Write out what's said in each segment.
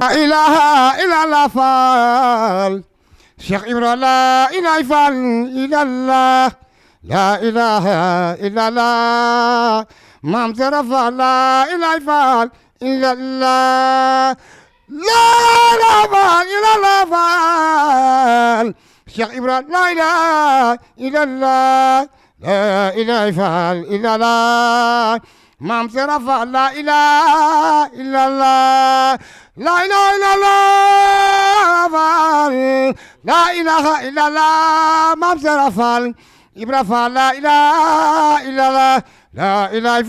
لا إله إلا الله فال شيخ إبراهيم لا إله إلا الله لا إله إلا الله مام زرفا لا إله إلا الله لا إله إلا الله فال شيخ إبراهيم لا إله إلا الله لا إله إلا الله مام زرفا لا إله إلا الله لا إله إلا الله لا إله إلا الله مام زرفا إبراهيم لا إله إلا الله لا إله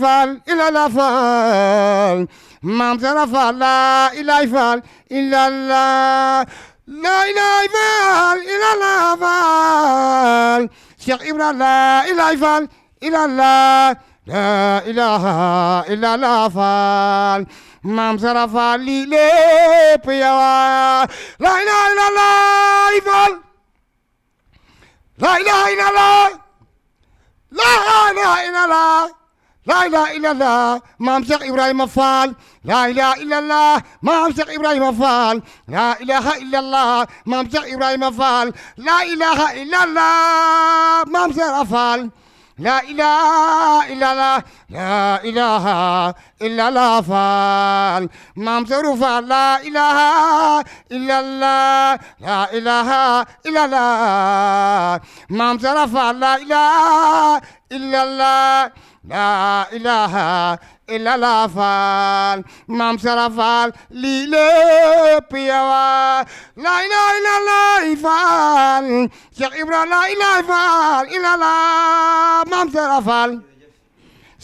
إلا الله مام زرفا لا إله إلا الله لا إله إلا الله شيخ إبراهيم لا إله إلا الله لا إله إلا الله مام زرفا لي بيوا لا إله إلا الله لا إله إلا الله لا إله إلا الله لا إله إلا الله مام شيخ إبراهيم فال لا إله إلا الله مام شيخ إبراهيم فال لا إله إلا الله مام شيخ إبراهيم فال لا إله إلا الله مام شيخ فال لا إله إلا الله لا إله إلا الله فال مام شيخ فال لا إله إلا الله لا إله إلا الله مام شيخ فال لا إله إلا الله لا إله إلا الله فال مام شرفال لي بيوا لا إله إلا الله فال شيخ إبراهيم لا إله فال إلا الله مام شرفال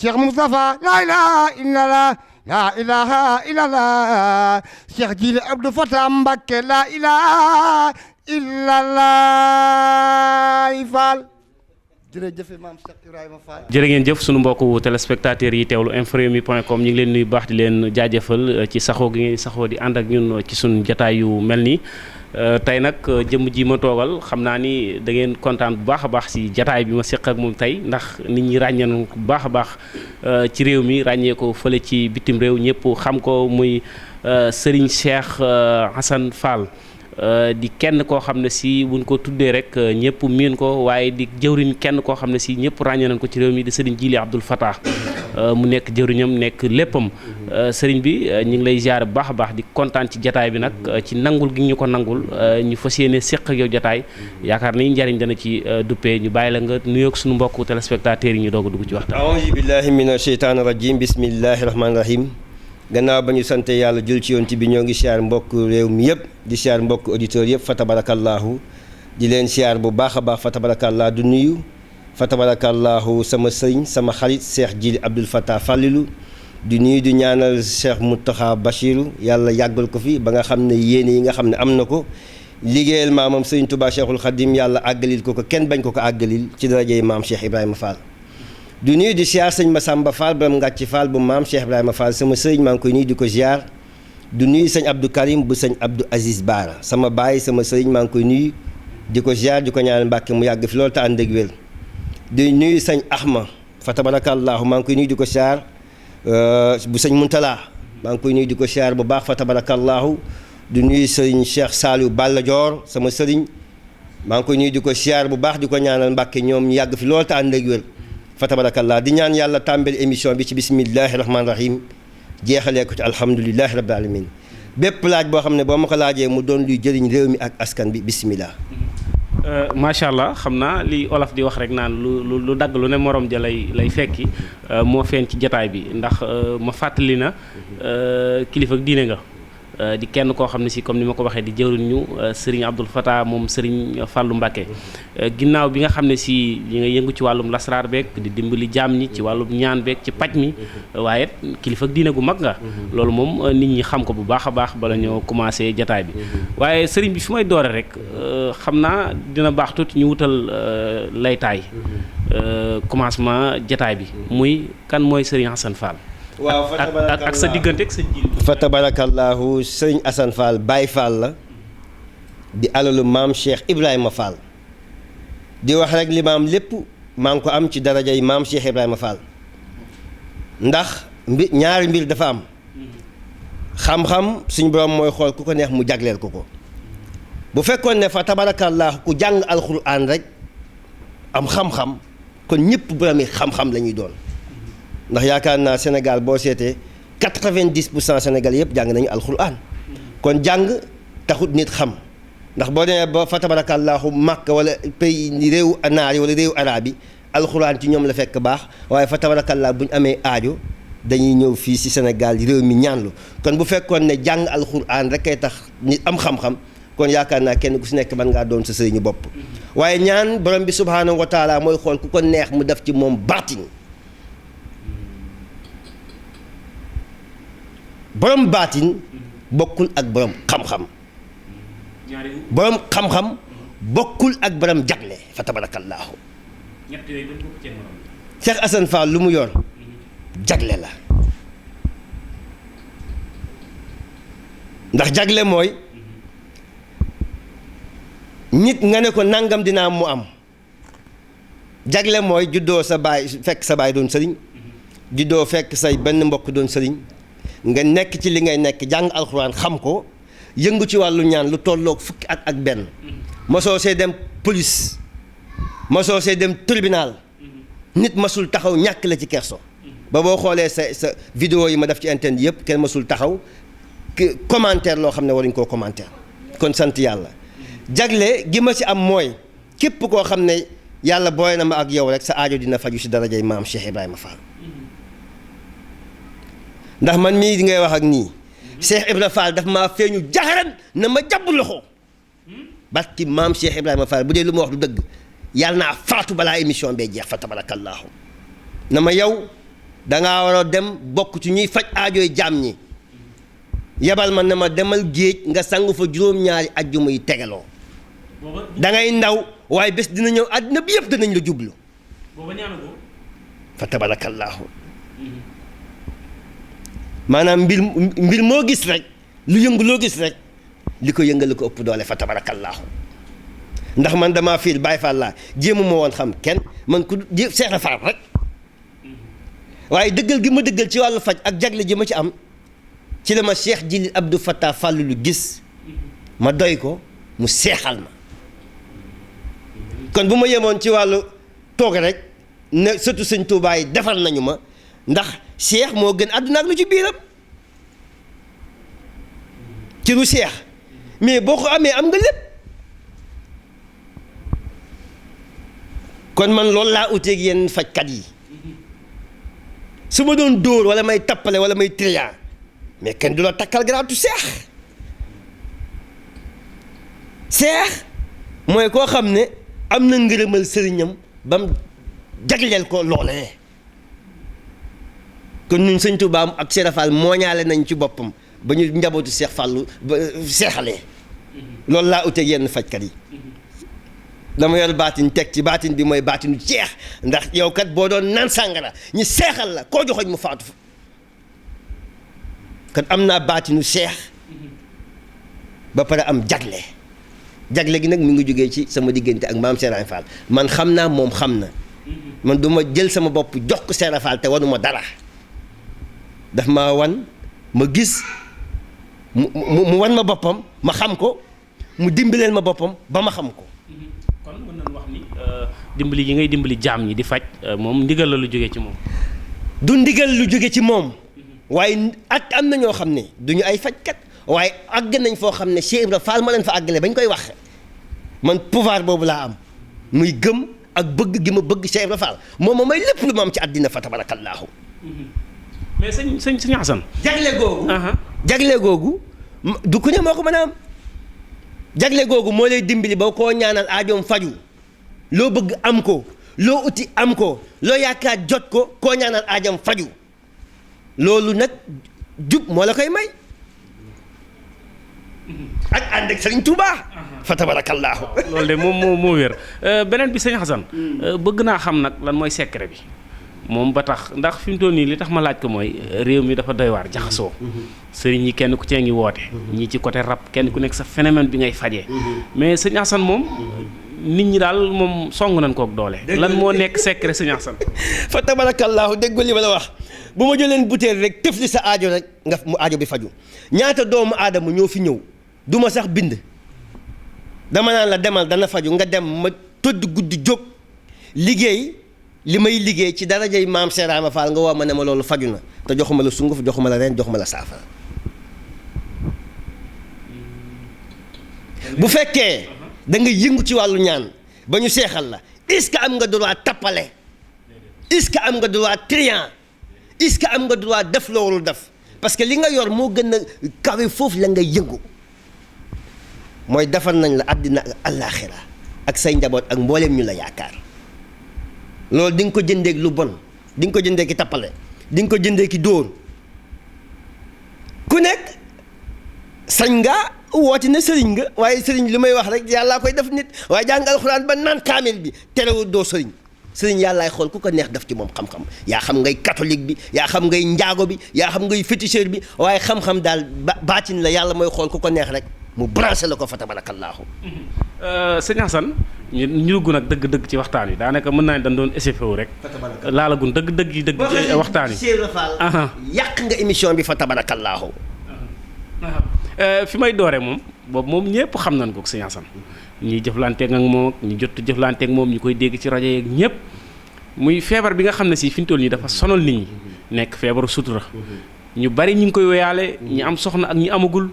شيخ مصطفى لا إله إلا الله لا إله إلا الله شيخ جيل عبد الفتاح مبكي لا إله إلا الله فال jërëjëf maam Cheikh Ibrahima Fall. jërë ngeen jëf sunu mbokku téléspectateurs yi teewlu infrewmi.com ñu ngi leen nuyu baax di leen jaajëfal ci saxoo gi ngeen saxoo di ànd ak ñun ci sunu jotaay yu mel nii tey nag jëmm ji ma toogal xam naa ni da ngeen kontaan bu baax a baax si jotaay bi ma seq ak moom tey ndax nit ñi ràññee nañu ko bu baax a baax ci réew mi ràññee ko fële ci bitim réew ñëpp xam ko muy Serigne Cheikh Assane Fall. di kenn koo xam ne si buñ ko tuddee rek ñëpp miin ko waaye di jëwriñ kenn koo xam ne si ñëpp ràññee nañ ko ci réew mi di sëriñ Jili Abdul Fatah mu nekk jëwriñam nekk léppam sëriñ bi ñu ngi lay ziar bu baax a baax di kontaan ci jataay bi nag ci nangul gi ñu ko nangul ñu fas yéene séq ak yow jataay yaakaar nañ njariñ dana ci duppee ñu bàyyi la nga nuyoog suñu mbokku téléspectateurs yi ñu doog a dugg ci waxtaan. aouzu billahi mina sheytaani rajim bismillahi rahmaani rahim gannaaw ba ñu sante yàlla jël ci yoon bi ñoo ngi siyaar mbokk réew mi yëpp di siyaar mbokk auditeurs yëpp fa tabarakallahu di leen siyaar bu baax a baax fa tabarakallah du nuyu fa tabarakallahu sama sëriñ sama xarit Cheikh Jili Abdul Fatah Fallilu di nuyu di ñaanal Cheikh Mountakha Bachiru yàlla yàggal ko fi ba nga xam ne yéene yi nga xam ne am na ko liggéeyal maamam sëriñ Touba Cheikhul Khadim yàlla àggalil ko kenn bañ ko àggalil ci darajey maam Cheikh Ibrahima Fall du nuyu di siyaar sëñ Massamba Fall borom Ngàcci Fall bu maam Cheikh Ibrahima Fall sama sëriñ maa ngi koy nuyu di ko ziar du nuyu sëñ Abdou Karim bu sëñ Abdou Aziz Baara sama baay sama sëriñ maa ngi koy nuyu di ko ziar di ko ñaanal Mbàkke mu yàgg fi loolu te ànd ak wér di nuyu sëñ Ahma fa tabarakallahu maa ngi koy nuyu di ko ziar bu sëñ Muntala maa ngi koy nuyu di ko ziar bu baax fa tabarakallahu du nuyu sëñ Cheikh Saliou Balla Dior sama sëriñ maa ngi koy nuyu di ko ziar bu baax di ko ñaanal Mbàkke ñoom ñu yàgg fi loolu te ànd ak wér fa tabarakallah di ñaan yàlla tàmbali émission bi ci bismillahi rahmaani rahim jeexalee ko ci alhamdulilahi rabbil alamin bépp laaj boo xam ne boo ma ko laajee mu doon luy jëriñ réew mi ak askan bi bismillah macha allah xam naa li olof di wax rek naan lu dagg lu ne morom ja lay fekki moo feeñ ci jataay bi ndax ma fàttali na kilifa ak diine nga di kenn koo xam ne si comme ni ma ko waxee di jëwriñ ñu Serigne Abdul Fatah moom Serigne Fallou Mbacké ginnaaw bi nga xam ne si li nga yëngu ci wàllum lasraar beeg di dimbali jaam ñi ci wàllum ñaan beeg ci paj mi waaye kilifa ak diine gu mag nga loolu moom nit ñi xam ko bu baax a baax bala ñoo commencé jataay bi waaye Serigne bi fi may doore rek xam naa dina baax tuuti ñu wutal laytaay commencement jataay bi muy kan mooy Serigne Assane Fall waaw ak sa diggante ak sa Jili fa tabarakallahu sëriñ Assane Fall Baye Fall la di alalu maam Cheikh Ibrahima Fall di wax rek li maam lépp maa ngi ko am ci darajay maam Cheikh Ibrahima Fall ndax ñaari mbir dafa am xam-xam suñu borom mooy xool ku ko neex mu jagleel ko ko bu fekkoon ne fa tabarakallahu ku jàng alxuraan rek am xam-xam kon ñëpp borom yi xam-xam la ñuy doon ndax yaakaar naa Sénégal boo seetee 90% Sénégal yëpp jàng nañu alxuraan kon jàng taxut nit xam ndax boo demee ba fa tabarakallahu Makka wala pays réewu naar yi wala réewu araab yi alxuraan ci ñoom la fekk baax waaye fa tabarakallahu bu ñu amee aajo dañuy ñëw fii ci Sénégal réew mi ñaanlu kon bu fekkoon ne jàng alxuraan rek kay tax nit am xam-xam kon yaakaar naa kenn ku ci nekk mën ngaa doon sa sëriñu bopp waaye ñaan borom bi subhaanahu wa taala mooy xool ku ko neex mu def ci moom baatin borom baatin bokkul ak borom xam-xam borom xam-xam bokkul ak borom jagle fa tabarakallahu Cheikh Assane Fall lu mu yor jagle la ndax jagle mooy nit nga ne ko nangam dina am mu am jagle mooy juddoo sa baay fekk sa baay doon sëriñ juddoo fekk say benn mbokk doon sëriñ nga nekk ci li ngay nekk jàng alxuraan xam ko yëngu ci wàllu ñaan lu tolloog fukki at ak benn mosoo see dem police mosoo see dem tribunal nit masul taxaw ñàkk la ci kerso ba boo xoolee sa vidéo yi ma def ci internet yëpp kenn masul taxaw commentaire loo xam ne waruñ koo commentaire kon sant yàlla jagle gi ma ci am mooy képp koo xam ne yàlla booy na ma ak yow rek sa aajo dina faju si darajay maam Cheikh Ibrahima Fall ndax man mii di ngay wax ak nii Cheikh Ibrahima Fall daf maa feeñu jaxaran na ma jàpp loxo barki maam Cheikh Ibrahima Fall bu dee lu ma wax du dëgg yàlla naa faatu balaa émission bee jeex fa tabarakallahu na ma yow dangaa war a dem bokk ci ñuy faj aajooy jaam ñi yebal ma ne ma demal géej nga sangu fa juróom-ñaari ajjuma yi tegaloo da ngay ndaw waaye bés dina ñëw àddina bi yëpp danañ la jublu fa tabarakallahu maanaam mbir moo gis rek lu yëngu loo gis rek li ko yëngal ko ëpp doole fa tabarakallahu ndax man damaa fiir Baay Faal laa jéemu ma woon xam kenn man ku Seex Ibra Faal rek waaye dëggal gi ma dëggal ci wàllu faj ak jagle ji ma ci am ci la ma Cheikh Jili Abdou Fattah Fall lu gis ma doy ko mu seexal ma kon bu ma yemoon ci wàllu toog rek ne surtout sëñ Tuubaa yi defal nañu ma ndax Cheikh moo gën àdduna ak lu ci biiram ci ru Cheikh mais boo ko amee am nga lépp kon man loolu laa uteeg yenn fajkat yi su ma doon dóor wala may tappale wala may trian mais kenn du la takkal garaatu Cheikh Cheikh mooy koo xam ne am na ngërëmal sëriñam ba mu jagleel ko loolee kon ñun sëñ Tuubaa ak Cheikh Fall mooñaale nañ ci boppam ba ñu njabootu Cheikh Fallu ba seexalee loolu laa uteeg yenn fajkat yi dama yor baatin teg ci baatin bi mooy baatinu Cheikh ndax yow kat boo doon naan sàngara ñu seexal la koo joxoñ mu faatu kon am naa baatinu Cheikh ba pare am jagle jagle gi nag mi ngi jógee ci sama diggante ak maam Serigne Fall man xam naa moom xam na man du ma jël sama bopp jox ko Serigne Fall te wanuma dara daf maa wan ma gis mu wan ma boppam ma xam ko mu dimbaleel ma boppam ba ma xam ko. kon mën nañu wax ni dimbali yi ngay dimbali jaam ñi di faj moom ndigal la lu jógee ci moom. du ndigal lu jóge ci moom waaye ak am na ñoo xam ne duñu ay fajkat waaye àgg nañ foo xam ne Cheikh Ibra Fall ma leen fa àggale bañ koy wax man pouvoir boobu laa am muy gëm ak bëgg gi ma bëgg Cheikh Ibra Fall moom ma may lépp lu ma am ci àddina fa tabarakallahu mais sëñ Assane. jagle googu du ku ne moo ko mën a am jagle googu moo lay dimbali ba koo ñaanal aajoom faju loo bëgg am ko loo uti am ko loo yaakaar jot ko koo ñaanal aajoom faju loolu nag jub moo la koy may ak ànd ak Sëriñ Tuubaa fa tabarakallahu loolu de moom moo wér beneen bi sëñ Assane bëgg naa xam nag lan mooy secret bi moom ba tax ndax fi mu toll nii li tax ma laaj ko mooy réew mi dafa doy waar jaxasoo sëriñ yi kenn ku cee ngi woote ñii ci côté rap kenn ku nekk sa phénomène bi ngay fajee mais sëñ Assane moom nit ñi daal moom song nañ kook doole lan moo nekk secret sëñ Assane fa tabarakallahu dégg li ma la wax bu ma jëleen butéel rek tëfli sa aajo rek nga mu aajo bi faju ñaata doomu aadama ñoo fi ñëw du ma sax bind dama naan la demal dana faju nga dem ma tëdd guddi jóg liggéey li may liggéey ci darajay maam Cheikh Ibrahima Fall nga woo ma ne ma loolu faju na te joxuma la sunguf joxuma la reen joxuma la saafara bu fekkee da nga yëngu ci wàllu ñaan ba ñu seexal la est-ce que am nga droit tappale est-ce que am nga droit triant est-ce que am nga droit def loolu def parce que li nga yor moo gën a kawe foofu la nga yëngu mooy defar nañ la àddina ak àllaaxira ak say njaboot ak mbooleem ñu la yaakaar loolu di nga ko jëndeek lu bon di nga ko jëndee ki tappale di nga ko jëndee ki dóor ku nekk sañ nga woote na sëriñ nga waaye sëriñ li may wax rek yàllaa koy def nit waaye jàng alxuraan ba naan kaamil bi terewul doo sëriñ sëriñ yàllaay xool ku ko neex def ci moom xam-xam yaa xam ngay catholique bi yaa xam ngay njaago bi yaa xam ngay féticheur bi waaye xam-xam daal baatin la yàlla mooy xool ku ko neex rek mu branché la ko fa tabarakallahu sëñ Assane ñu dugg nag dëgg-dëgg ci waxtaan wi daanaka mën naa ne dañ doon échauffé wu rek laalagun dëgg-dëgg yi dëgg ci waxtaan wi yàq nga émission bi fa tabarakallahu fi may doore moom boobu moom ñëpp xam nañ ko sëñ Assane ñuy jëflanteeg ak moom ñu jot jëflanteeg moom ñu koy dégg ci rajo yeeg ñëpp muy feebar bi nga xam ne si fi ñu toll nii dafa sonal nit ñi nekk feebaru sutura ñu bari ñu ngi koy woyaale ñi am soxna ak ñi amagul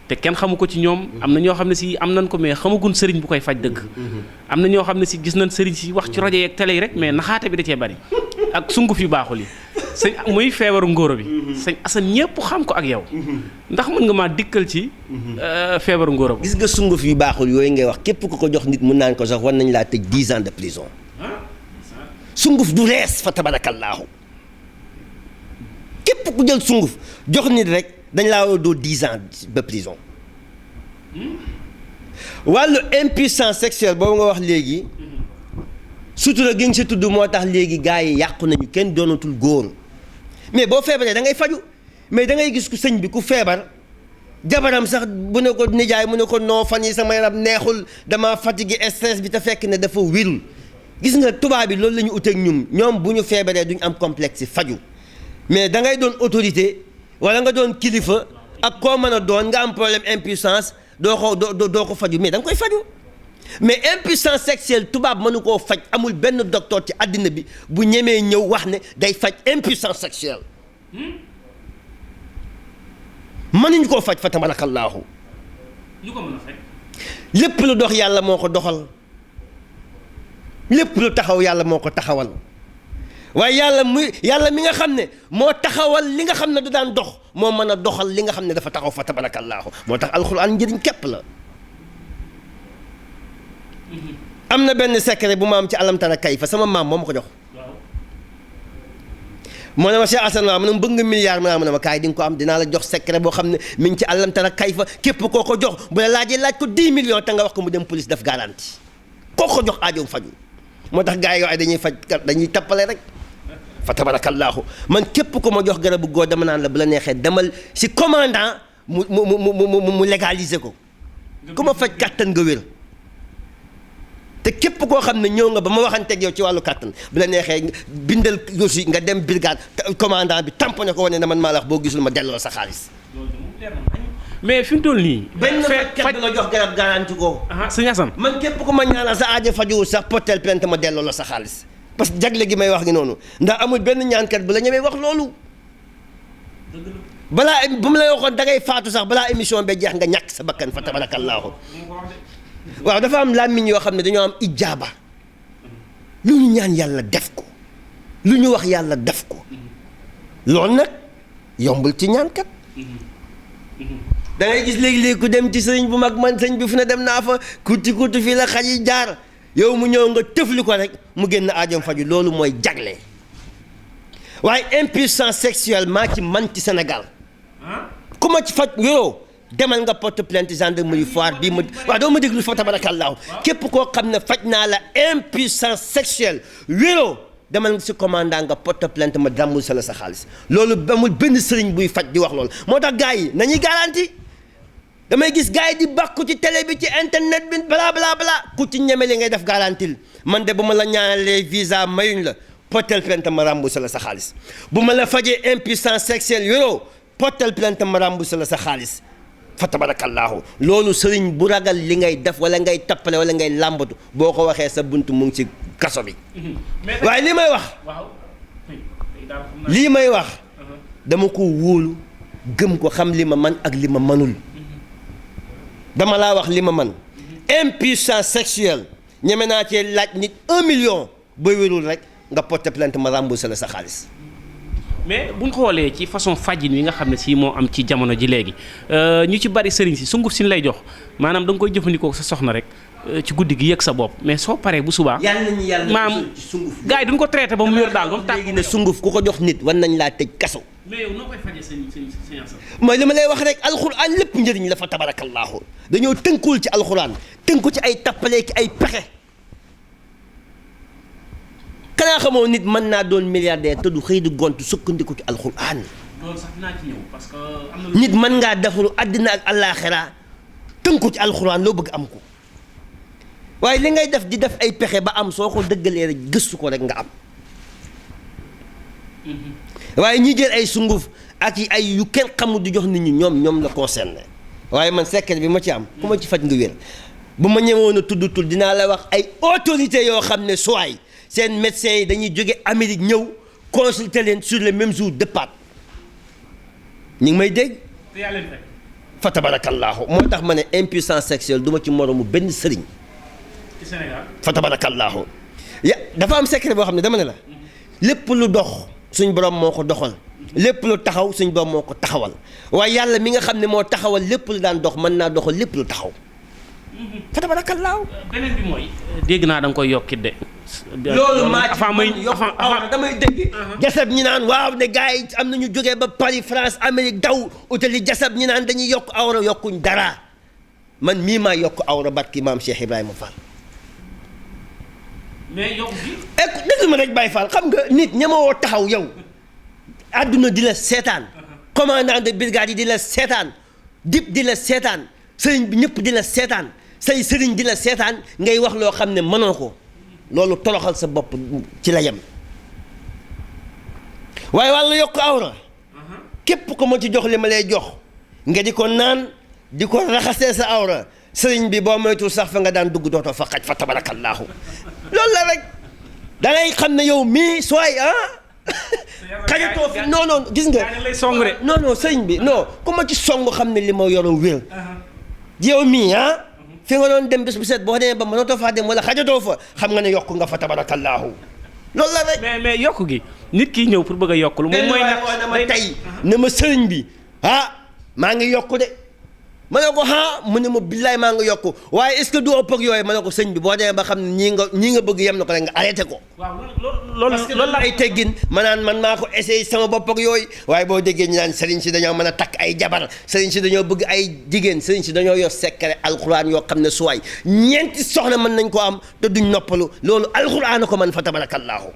te kenn xamu ko ci ñoom am na ñoo xam ne si am nañ ko mais xamagun sëriñ bu koy faj dëgg am na ñoo xam ne si gis nañ sëriñ si wax ci rajo yeeg télé yi rek mais naxaate bi da cee bari ak sunguf yu baaxul yi sëñ muy feebaru ngóoro bi sëñ Assane ñëpp xam ko ak yow ndax mën nga maa dikkal ci feebaru ngóoro bi gis nga sunguf yu baaxul yooyu ngay wax képp ku ko jox nit mun naan ko sax war nañ laa tëj 10 ans de prison sunguf du rees fa tabarakallahu képp ku jël sunguf jox nit rek dañ laa war a doo 10 ans de prison wàllu impuissance sexuelle boobu nga wax léegi sutura gi nga si tudd moo tax léegi gars yi yàqu nañu kenn doonatul góor mais boo feebaree da ngay faju mais da ngay gis ku sëñ bi ku feebar jabaram sax bu ne ko nijaay mu ne ko noo fan yi sama yaram neexul dama fatigué stress bi te fekk ne dafa wirul gis nga tubaab bi loolu la ñu uteeg ñoom bu ñu feebaree duñu am complexe faju mais da ngay doon autorité wala nga doon kilifa ak koo mën a doon nga am problème impuissance doo ko faju mais da nga koy faju mais impuissance sexuelle tubaab mënu koo faj amul benn docteur ci àddina bi bu ñemee ñëw wax ne day faj impuissance sexuelle mënuñu koo faj fa tabarakallahu ñu ko mën a faj lépp lu dox yàlla moo ko doxal lépp lu taxaw yàlla moo ko taxawal waaye yàlla mi nga xam ne moo taxawal li nga xam ne du daan dox moo mën a doxal li nga xam ne dafa taxaw fa tabarakallahu moo tax alxuraan njëriñ képp la am na benn secret bu ma am ci alam tara kayfa sama maam moo ma ko jox moo ne ma Cheikh Assane waaw ma ne ma bëgg nga milliard ma ne ma kaay di nga ko am dinaa la jox secret boo xam ne mi ngi ci alam tara kayfa képp koo ko jox bu la laajee laaj ko 10 millions te nga wax ko mu dem police def garantie koo ko jox aajoom faju moo tax gars yi ay dañuy faj dañuy tappale rek fa tabarakallahu man képp ko ma jox garabu góor dama naan la bu la neexee demal si commandant mu légaliser ko ku ma faj kàttan nga wér te képp koo xam ne ñëw nga ba ma waxanteeg yow ci wàllu kàttan bu la neexee bindal dossier nga dem brigade commandant bi tamponné ko wane na man maa la wax boo gisul ma delloo sa xaalis. mais fi mu toll nii. benn fajkat bi nga jox garab garanti ko. sëñ Assane man képp ku ma ñaanal sa aajo fajuwul sax portel plainte ma delloo la sa xaalis parce que jagle gi may wax gi noonu ndax amul benn ñaankat bu la ñemee wax loolu. balaa bu mu lay waxoon da ngay faatu sax balaa émission ba jeex nga ñàkk sa bakkan fa tabarakallahu waaw dafa am làmmiñ yoo xam ne dañoo am ijaaba lu ñu ñaan yàlla def ko lu ñu wax yàlla def ko loolu nag yombul ci ñaankat da ngay gis léegi-léegi ku dem ci sëñ bu mag man sëñ bi fu ne dem naa fa kuti fii la xaj yi jaar yow mu ñëw nga tëfli ko rek mu génn aajom faju loolu mooy jagle waaye impuissance sexuelle maa ci man ci Sénégal ku ma ci faj wéroo demal nga porte plainte gendarmerie foire bii ma waaw doo ma déglu fa tabarakallahu képp koo xam ne faj naa la impuissance sexuelle wéroo demal si commandant nga porte plainte ma dàmmul sa la sa xaalis loolu amul benn sëriñ buy faj di wax loolu moo tax gars yi nañuy garanti damay gis gars yi di bàkku ci télé bi ci internet bi balaa ku ci ñeme li ngay def garantil man de bu ma la ñaanalee visa mayuñ la portel plainte ma remboursé la sa xaalis bu ma la fajee impuissance sexuelle yoroo portel plainte ma remboursé la sa xaalis fa tabarakallahu loolu sëriñ bu ragal li ngay def wala ngay tappale wala ngay làmbatu boo ko waxee sa bunt mu ngi ci kaso bi waaye li may wax lii may wax dama ko wóolu gëm ko xam li ma man ak li ma manul dama laa wax li ma man impuissance sexuelle ñeme naa cee laaj nit 1 million booy wérul rek nga porter plainte ma remboursé la sa xaalis mais bu ñu xoolee ci façon fajin wi nga xam ne si moo am ci jamono ji léegi ñu ci bari sëriñ si sunguf si lay jox maanaam da nga koy jëfandikoo sa soxna rek ci guddi gi yëg sa bopp mais soo paree bu subaa. yàlla nañu yàlla maam ci sunguf gars yi duñ ko traité ba mu wér daal ba mu tàgg. léegi ne sunguf ku ko jox nit war nañ laa tëj kaso. mais yow noo koy fajee seen mooy li ma lay wax rek alxuraan lépp njëriñ la fa tabarakallahu dañoo tënkuwul ci alxuraan tënku ci ay tappale ki ay pexe. kanaa xamoo nit mën naa doon milliardaire te du xëy di gont sukkandiku ci alxuraan. loolu sax dinaa ci ñëw parce que am na nit mën ngaa defaru àddina ak àllaaxira tënku ci alxuraan loo bëgg am ko waaye li ngay def di def ay pexe ba am soo ko dëggalee rek gëstu ko rek nga am waaye ñi jël ay sunguf ak yi ay yu kenn xamul di jox nit ñi ñoom la concerné waaye man secret bi ma ci am ku ma ci faj nga wér bu ma ñëwoon a tudd dinaa la wax ay autorités yoo xam ne suwaay seen médecins yi dañuy jóge Amérique ñëw consulter leen sur le même jour départ ñu ngi may dégg fa tabarakallahu moo tax ma ne impuissance sexuelle du ma ci moromu benn sëriñ ci Sénégal fa tabarakallahu dafa am secret boo xam ne dama ne la lépp lu dox suñ borom moo ko doxal lépp lu taxaw suñ borom moo ko taxawal waaye yàlla mi nga xam ne moo taxawal lépp lu daan dox mën naa doxal lépp lu taxaw fa tabarakallahu beneen bi mooy dégg naa da nga koy yokkit de loolu maa ci avant damay dégg jasab ñi naan waaw ne gars yi am nañu jógee ba Paris France Amérique daw utali jasab ñi naan dañuy yokk awra yokkuñ dara man mii maa yokk awra barki maam Cheikh Ibrahima Fall mais yokk bi dégg ma rek Baye Fall xam nga nit ñamawoo taxaw yow àdduna di la seetaan commandant de brigade yi di la seetaan dip di la seetaan sëriñ bi ñëpp di la seetaan say sëriñ di la seetaan ngay wax loo xam ne mënoo ko loolu toroxal sa bopp ci la yem waaye wàllu yokk awra képp ko ma ci jox li ma lay jox nga di ko naan di ko raxasee sa awra sëriñ bi boo moytul sax fa nga daan dugg dootoo fa xaj fa tabarakallahu loolu la rek da ngay xam ne yow mii sooy xajatoo fi non gis nga non sëriñ bi non ku ma ci song xam ne li ma yoro wér yow mii fi nga doon dem bés bu set boo demee ba mënatoo faa dem wala xajatoo fa xam nga ne yokk nga fa tabarakallahu loolu la rek mais yokk gi nit ki ñëw pour bëgg a yokk lu moom mooy na ma tey ne ma sëriñ bi maa ngi yokku de ma ne ko mu ne ma billaay maa ngi yokku waaye est-ce que du ëpp ak yooyu ma ne ko sëñ bi boo demee ba xam ne ñii nga bëgg yem na ko rek nga arrêté ko waaw loolu la ay teggin ma naan man maa ko essayé sama bopp ak yooyu waaye boo déggee ñu naan sëriñ si dañoo mën a takk ay jabar sëriñ si dañoo bëgg ay jigéen sëriñ si dañoo yor secret alxuraan yoo xam ne suwaay ñeenti soxna mën nañ ko am te duñ noppalu loolu alxuraan ko man fa tabarakallahu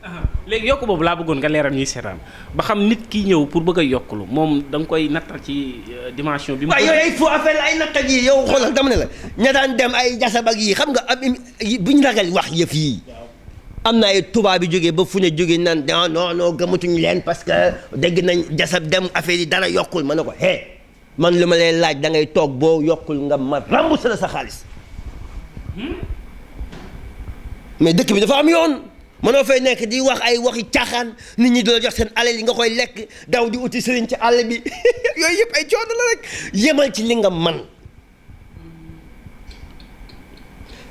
léegi yokk boobu laa bëggoon nga leeral ñuy seetaan ba xam nit ki ñëw pour bëgg a yokkulu moom da nga koy nattal ci dimension bi waaw yooyu ay faux affaire ay nattal yi yow xoolal dama ne la ña daan dem ay jasab ak yi xam nga buñ ragal wax yëf yi am na ay tubaab bi jógee ba fu ne jógee naan non gëmatuñ leen parce que dégg nañ jasab dem affaire yi dara yokkul ma ne ko man li ma lay laaj da ngay toog boo yokkul nga ma remboursé la sa xaalis mais dëkk bi dafa am yoon mënoo fay nekk di wax ay waxi caaxaan nit ñi doo jox seen alal yi nga koy lekk daw di uti sëriñ ci àll bi yooyu yëpp ay coono la rek yemal ci li nga man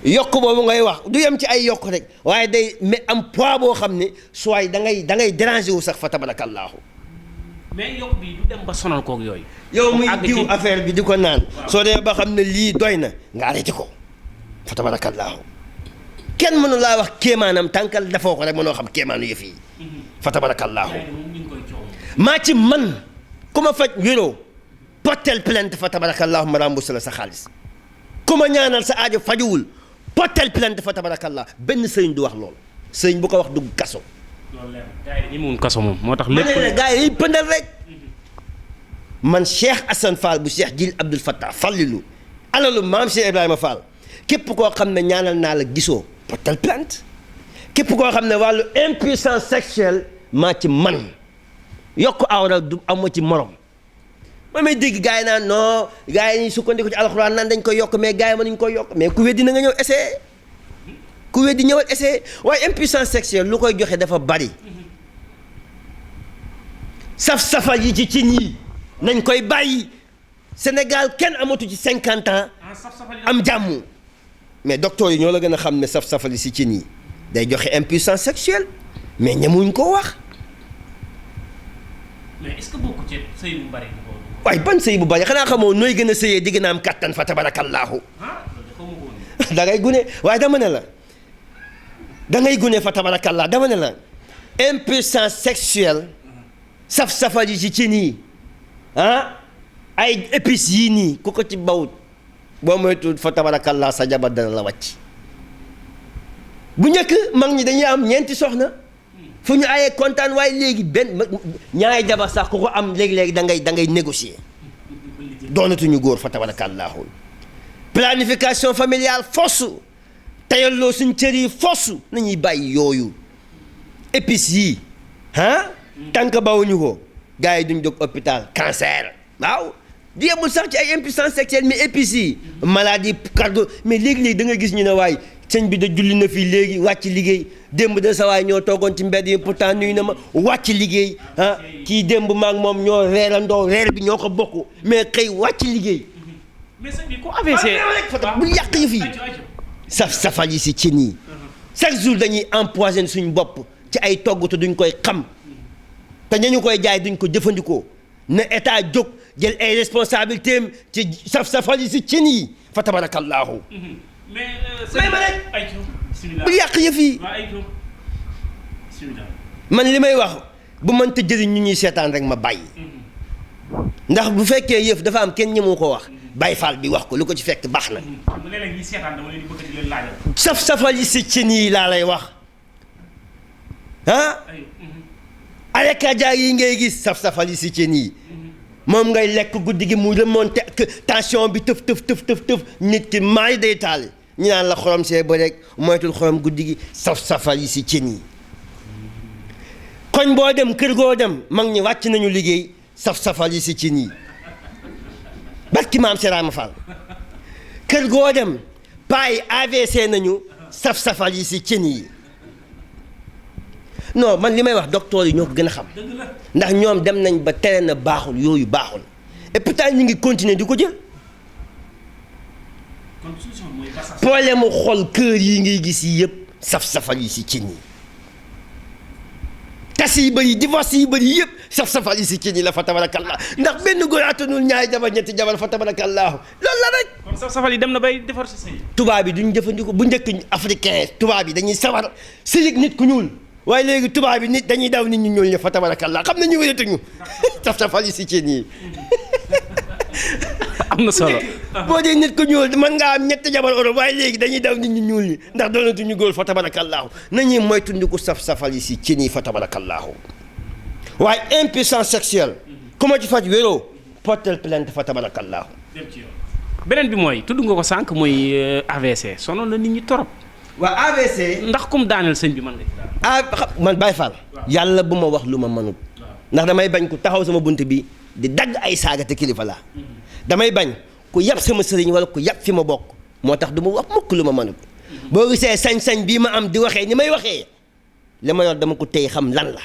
yokk boobu ngay wax du yem ci ay yokk rek waaye day mais am poids boo xam ne soit da ngay déranger wu sax fa tabarakallahu mais yokk bi du dem ba sonal koog yooyu. yow muy diw affaire bi di ko naan. soo demee ba xam ne lii doy na nga arrêté ko fa tabarakallahu kenn mënu laa wax kéemaanam tànkal dafoo ko rek mënoo xam kéemaanu yëf yi fa tabarakallahu maa ci man ku ma faj wéroo portel plainte fa tabarakallahu ma remboursé la sa xaalis ku ma ñaanal sa aajo fajuwul portel plainte fa tabarakallah benn sëriñ du wax loolu sëriñ bu ko wax dugg kaso. loolu leer gars yi ñi mun kaso moom moo tax lépp ma ne gars yi pëndal rek man Cheikh Assane Fall bu Cheikh Jil Abdoul Fattah Fallilu alalu maam Cheikh Ibrahima Fall képp koo xam ne ñaanal naa la gisoo portel plainte képp koo xam ne wàllu impuissance sexuelle maa ci man yokk awra du amoo ci morom. ma may dégg gars yi naan non gars yi sukkandiku ci alxuraan naan dañ koy yokk mais gars yi mënuñ koy yokk mais ku weddi na nga ñëw essayer ku weddi ñëwal essayer waaye impuissance sexuelle lu koy joxe dafa bari. saf-safal yi ci cin yi nañ koy bàyyi Sénégal kenn amatu ci 50 ans am jàmm mais docteur yi ñoo la gën a xam ne saf-safal yi si cin yi day joxe impuissance sexuelle mais ñemuñ koo wax. mais est-ce que bokku ci sëy bu bari waaye ban sëy bu bari xanaa xamoo nooy gën a sëyee di gën a am kattan fa tabarakallahu da ngay gune waaye dama ne la da ngay gune fa tabarakallah dama ne la impuissance sexuelle saf-safal yi ci cin yi ay épices yii nii ku ko ci bawut boo moytuwul fa tabarakallah sa jabar dana la wàcc. bu njëkk mag ñi dañuy am ñeenti soxna fu ñu ayee kontaan waaye léegi benn ñaari jabar sax ku ko am léegi-léegi da ngay négocier doonatuñu góor fa tabarakallahu planification familiale force tayalloo suñ cër yi force nañuy bàyyi yooyu épices yii tànk bawuñu ko gars yi duñ jóg hôpital cancer waaw di yemul sax ci ay impuissance sexuelle mais épices yi maladie cardio mais léegi-léegi da nga gis ñu ne waay sëñ bi da julli na fii léegi wàcc liggéey démb de sa waay ñoo toogoon ci mbedd yi pourtant nuyu na ma wàcc liggéey kii démb maag moom ñoo reerandoo reer bi ñoo ko bokk mais xëy wàcc liggéey. mais sëñ bi ku AVC bu yàq yi fii saf-safal yi si cin yi chaque jour dañuy empoisonné suñ bopp ci ay togg te duñ koy xam te ñañu koy jaay duñ ko jëfandikoo na état jóg jël ay responsabilités am ci saf-safal yi si cin yi fa tabarakallahu may ma rek bu yàq yëf yi man li may wax bu mënta jëriñ ñu ñuy seetaan rek ma bàyyi ndax bu fekkee yëf dafa am kenn ñemu ko wax Baye Fall bi wax ko lu ko ci fekk baax na. saf-safal yi si cin yi laa lay wax alekaja yi ngay gis saf-safal yi si cin yi moom ngay lekk guddi gi mu remonté tension bi tëf nit ki maay day taal ñu naan la xorom see ba rek moytul xorom guddi gi saf-safal yi si cin yi koñ boo dem kër goo dem mag ñi wàcc nañu liggéey saf-safal yi si cin yi barki maam Seraama Fall kër goo dem paay AVC nañu saf-safal yi si cin yi non man li may wax docteur yi ñoo ko gën a xam ndax ñoom dem nañ ba tere na baaxul yooyu baaxul et pourtant ñu ngi continuer di ko jël problème mu xol kër yi ngay gis yi yëpp saf-safal yi si cin yi tas yi bëri divorce yi bëri yëpp saf-safal yi si cin yi la fa tabarakallah ndax benn góor attanul ñaari jabar ñetti jabar fa tabarakallah loolu la rek. kon saf-safal yi dem na bay defar sa sëy. tubaab bi duñ jëfandikoo bu njëkk africain tubaab bi dañuy sawar sëyëg nit ku ñuul waaye léegi tubaab bi nit dañuy daw nit ñu ñuul ñi fa tabarakallah xam nañu wératuñu saf-safal yi si cin yi. am na solo. boo dee nit ku ñuul mën ngaa am ñetti jabar Europe waaye léegi dañuy daw nit ñu ñuul ñi ndax doonatuñu góor fa tabarakallahu nañuy moytundiku saf-safal yi si cin yi fa tabarakallahu waaye impuissance sexuelle ku ma ci faj wéroo porter plainte fa tabarakallahu beneen bi mooy tudd nga ko sànq muy AVC sonal na nit ñi torop. waa AVC. ndax comme daaneel sëñ bi mën nga ci man Baye Fall. yàlla bu ma wax lu ma mënut. ndax damay bañ ku taxaw sama bunt bi di dagg ay saaga te kilifa laa damay bañ ku yàpp sama sëriñ wala ku yàpp fi ma bokk moo tax du ma wax mukk lu ma mënut boo gisee sañ-sañ bii ma am di waxee ni may waxee li ma yor dama ko tey xam lan la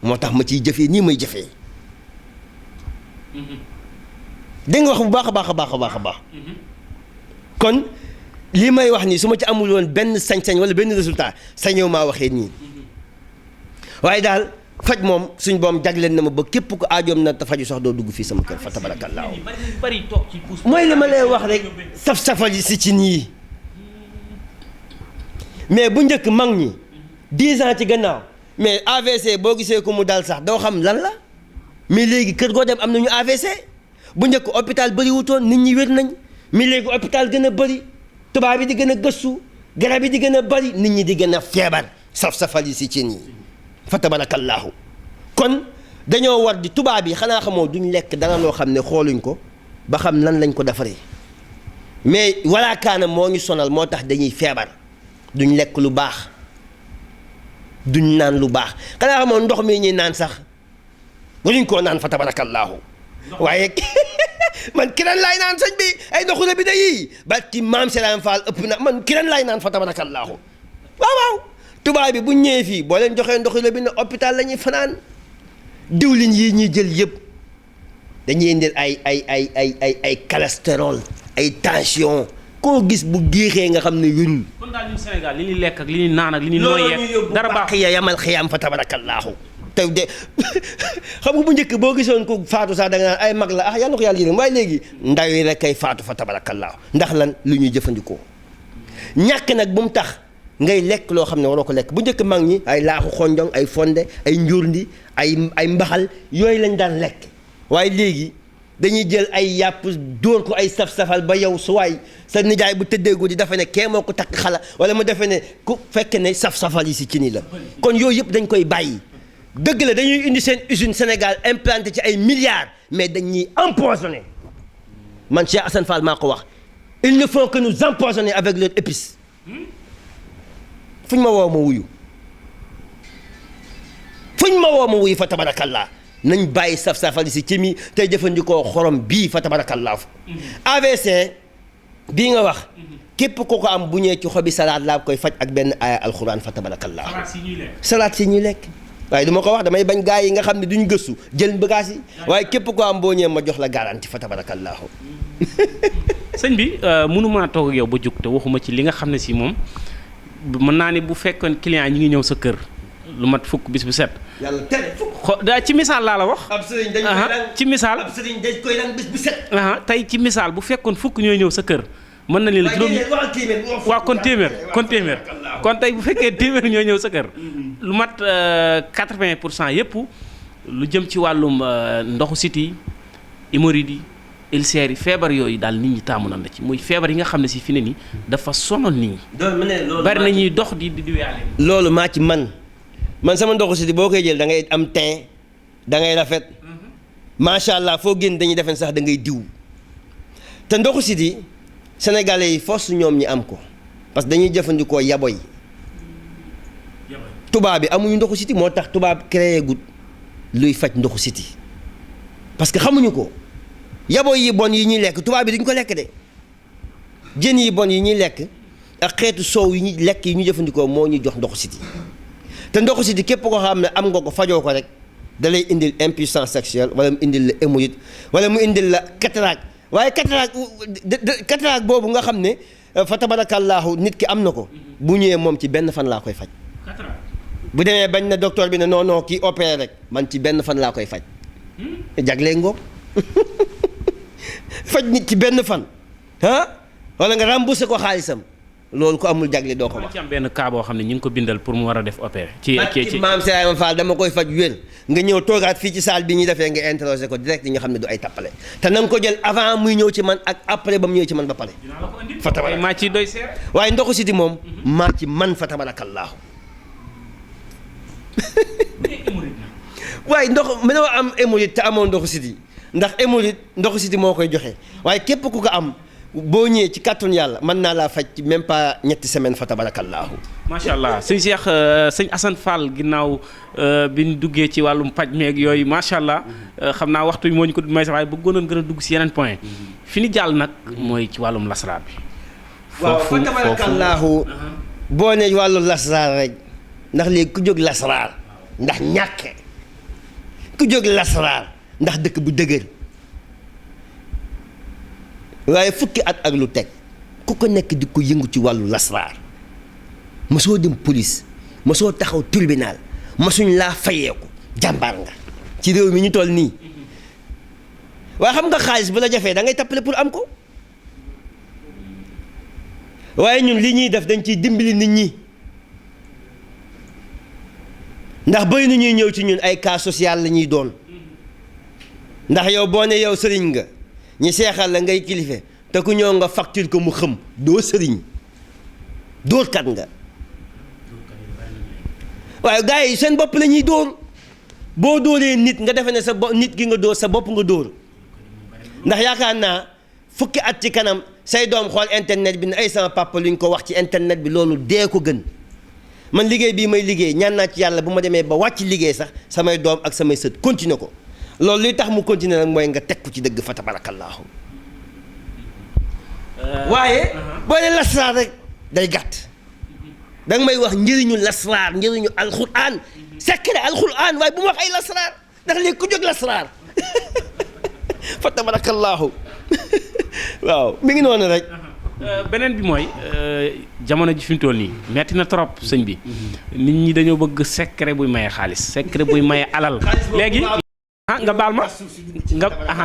moo tax ma ciy jëfee nii may jëfee dégg nga wax bu baax a baax a baax a baax a baax kon lii may wax nii su ma ci amul woon benn sañ-sañ wala benn résultat sañoo maa waxee nii waaye daal faj moom suñ boom jagleen na ma ba képp ko aajoom na te faju sax doo dugg fii sama kër fa tabarakallahu mooy li ma lay wax rek saf-safal yi si cin yi mais bu njëkk mag ñi 10 ans ci gannaaw mais AVC boo gisee ko mu dal sax doo xam lan la mais léegi kër goo dem am nañu AVC bu njëkk hôpital bëri wutoon nit ñi wér nañ mais léegi hôpital gën a bëri tubaab yi di gën a gëstu garab yi di gën a bëri nit ñi di gën a feebar saf-safal yi si cin yi fa tabarakallahu kon dañoo war di tubaab yi xanaa xamoo duñ lekk dara loo xam ne xooluñ ko ba xam lan lañ ko defaree mais wala kaana moo ñu sonal moo tax dañuy feebar duñ lekk lu baax duñ naan lu baax xanaa xamoon ndox mi ñuy naan sax waruñ koo naan fa tabarakallahu waaye man kiran laay naan sëñ bi ay ndoxu la bi da yii ba ci maam Serigne Fall ëpp na man kiran laay naan fa tabarakallahu waaw tubaab bi bu ñëwee fii boo leen joxee ndoxu la bi ne hôpital la ñuy fanaan diwlin yii ñuy jël yëpp dañuy indil ay cholestérol ay tension koo gis bu géexee nga xam ne wérul. kon daal ñun Sénégal li ñuy lekk ak li ñuy naan ak li ñuy nooyee dara baax ya yamal xiyaam fa tabarakallahu te de xam nga bu njëkk boo gisoon ko faatu sax da nga naan ay mag la yàlla ko yàlla yërëm waaye léegi ndaw yi rek kay faatu fa tabarakallahu ndax lan lu ñuy jëfandikoo ñàkk nag bu mu tax ngay lekk loo xam ne waroo ko lekk bu njëkk mag ñi ay laaxu xonjong ay fonde ay njurndi ay mbaxal yooyu lañ daan lekk waaye léegi dañuy jël ay yàpp dóor ko ay saf-safal ba yow su waay sa nijaay bu tëddee guddi dafa ne kee moo ko takk xala wala mu defe ne ku fekk ne saf-safal yi si ci ni la kon yooyu yëpp dañ koy bàyyi dëgg la dañuy indi seen usine Sénégal implanté ci ay milliards mais dañuy empoisonné man Cheikh Assane Fall maa ko wax ils ne font que nous empoisonner avec leurs épices fuñ ma woo ma wuyu fa tabarakallah nañ bàyyi saf-safal si ci mi tey jëfandikoo xorom bii fa tabarakallah AVC bii nga wax képp ko ko am bu ñëwee ci xobi salade laa koy faj ak benn aaya alxuraan fa tabarakallah salade si ñuy lekk waaye du ma ko wax damay bañ gaa yi nga xam ne duñ gëstu jël bagages yi waaye képp ko am boo ñëwee ma jox la garantie fa tabarakallah sëñ bi mënumaa toog ak yow ba jóg te waxuma ci li nga xam ne si moom mën naa ne bu fekkoon client ñi ngi ñëw sa kër lu mat fukk bis bu set. yàlla tere fukk. ci misaal laa la wax. ab sëriñ dañ koy lan ci misaal ab sëriñ dañ koy lan bis bu set. tey ci misaal bu fekkoon fukk ñooy ñëw sa kër. mën na leen juróom waaw kon téeméer kon tey bu fekkee téeméer ñooy ñëw sa kër. lu mat 80% yëpp lu jëm ci wàllum ndoxu siti hémorroïde yi ulcères yi feebar yooyu daal nit ñi taamu nan la ci muy feebar yi nga xam ne si fi ne nii dafa sonal nit ñi. bari na ñuy dox di yaale. loolu maa ci man sama ndoxu siti boo koy jël da ngay am teint da ngay rafet macha allah foo génn dañuy defen sax da ngay diw te ndoxu siti sénégalais yi force ñoom ñi am ko parce que dañuy jëfandikoo yaboy tubaab bi amuñu ndoxu siti moo tax tubaab créé gut luy faj ndoxu siti parce que xamuñu ko yaboy yi bon yi ñuy lekk tubaab bi duñ ko lekk de jën yi bon yi ñuy lekk ak xeetu soow yi ñuy lekk yi ñu jëfandikoo moo ñuy jox ndoxu siti te ndoxu siti képp ko xam ne am nga ko fajoo ko rek da lay indil impuissance sexuelle wala mu indil la hémorroïde wala mu indil la cataracte waaye cataracte boobu nga xam ne fa tabarakallahu nit ki am na ko bu ñëwee moom ci benn fan laa koy faj bu demee bañ na docteur bi ne non non kii opéré rek man ci benn fan laa koy faj jaglee ngoog faj nit ci benn fan wala nga remboursé ko xaalisam loolu ko amul jagle doo ko wax. ci am benn cas boo xam ne ñu ngi ko bindal pour mu war a def opéré. ci maam Serigne Fall dama koy faj wér nga ñëw toogaat fii ci salle bi ñuy defee nga interroger ko direct ñu xam ne du ay tappale te na nga ko jël avant muy ñëw ci man ak après ba mu ñëw ci man ba pare. fa tabarak maa ci doy seer. waaye ndoxu siti moom. maa ci man fa tabarakallaahu. waaye mënoo am hémorroïde te amoo ndoxu siti ndax hémorroïde ndoxu siti moo koy joxe waaye képp ku ko am. boo ñëwee ci kàttanu yàlla mën naa laa faj ci même pas ñetti semaine fa tabarakallahu macha allah sëñ Cheikh sëñ Assane Fall ginnaaw bi ñu duggee ci wàllum paj meeg yooyu macha allah xam naa waxtu bi moo ñu ko may sax waaye bëggoon gën a dugg si yeneen point fi ni jàll nag mooy ci wàllum lasraar bi. waaw fa tabarakallahu boo ne wàllu lasraar rek ndax léegi ku jóg lasraar ndax ñàkke ku jóg lasraar ndax dëkk bu dëgër. waaye fukki at ak lu teg ku ko nekk di ko yëngu ci wàllu lasraar mosoo dem police mosoo taxaw tribunal mosuñ laa fayeeku jàmbaar nga ci réew mi ñu toll nii waaye xam nga xaalis bu la jafee da ngay tappale pour am ko waaye ñun li ñuy def dañ ciy dimbali nit ñi ndax bëri na ñuy ñëw ci ñun ay cas social la ñuy doon ndax yow boo ne yow sëriñ nga ñi seexal la ngay kilife te ku ñëw nga facture ko mu xëm doo sëriñ dóorkat nga waaye gars yi seen bopp la ñuy dóor boo dóoree nit nga defe ne sa nit ki nga dóor sa bopp nga dóor ndax yaakaar naa fukki at ci kanam say doom xool internet bi ne ay sama papa luñ ko wax ci internet bi loolu dee ko gën man liggéey bii may liggéey ñaan naa ci yàlla bu ma demee ba wàcc liggéey sax samay doom ak samay sët continuer ko loolu li tax mu continuer nag mooy nga teg ko ci dëgg fa tabarakallahu waaye boo ne lasraar rek day gàtt da nga may wax njëriñu lasraar njëriñu alxuraan secret alxuraan waaye bu ma wax ay lasraar ndax léegi ku jóg lasraar fa tabarakallahu waaw mi ngi noonu rek. beneen bi mooy jamono ji fi mu toll nii metti na trop sëñ bi nit ñi dañoo bëgg secret buy maye xaalis secret buy maye alal léegi nga baal ma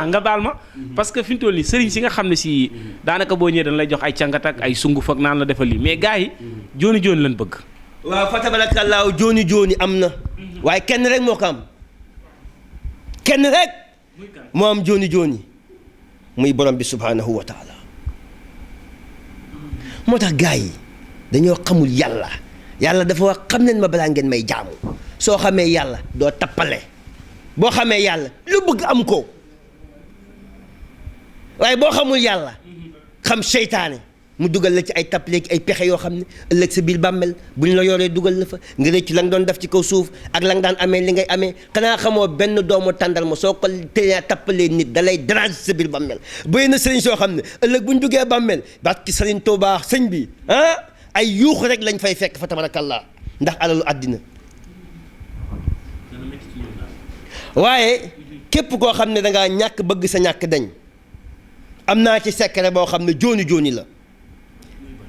nga baal ma parce que fi mu toll nii sëriñ si nga xam ne si daanaka boo ñëwee dañ lay jox ay càngat ak ay sunguf ak naan la defal lii mais gars yi jooni jooni lañ bëgg. waaw fa tabarakallahu jooni jooni am na waaye kenn rek moo ko am kenn rek moo am jooni jooni muy borom bi subhanahu wa taala moo tax gars yi dañoo xamul yàlla yàlla dafa wax xam leen ma balaa ngeen may jaamu soo xamee yàlla doo tappale boo xamee yàlla lu bëgg am ko waaye boo xamul yàlla xam seytaane mu dugal la ci ay tappale ay pexe yoo xam ne ëllëg sa biir bàmmel bu ñu la yoree dugal la fa nga rëcc la nga doon def ci kaw suuf ak la nga daan amee li ngay amee xanaa xamoo benn doomu tàndal ma soo ko tee tappalee nit da lay déranger sa biir bàmmel bëy na sëriñ soo xam ne ëllëg bu ñu duggee bàmmel parce que sëriñ Tuubaa sëñ bi ay yuux rek lañ fay fekk fa tabarakallah ndax alalu àddina waaye képp koo xam ne dangaa ñàkk bëgg sa ñàkk dañ am naa ci secret boo xam ne jooni jooni la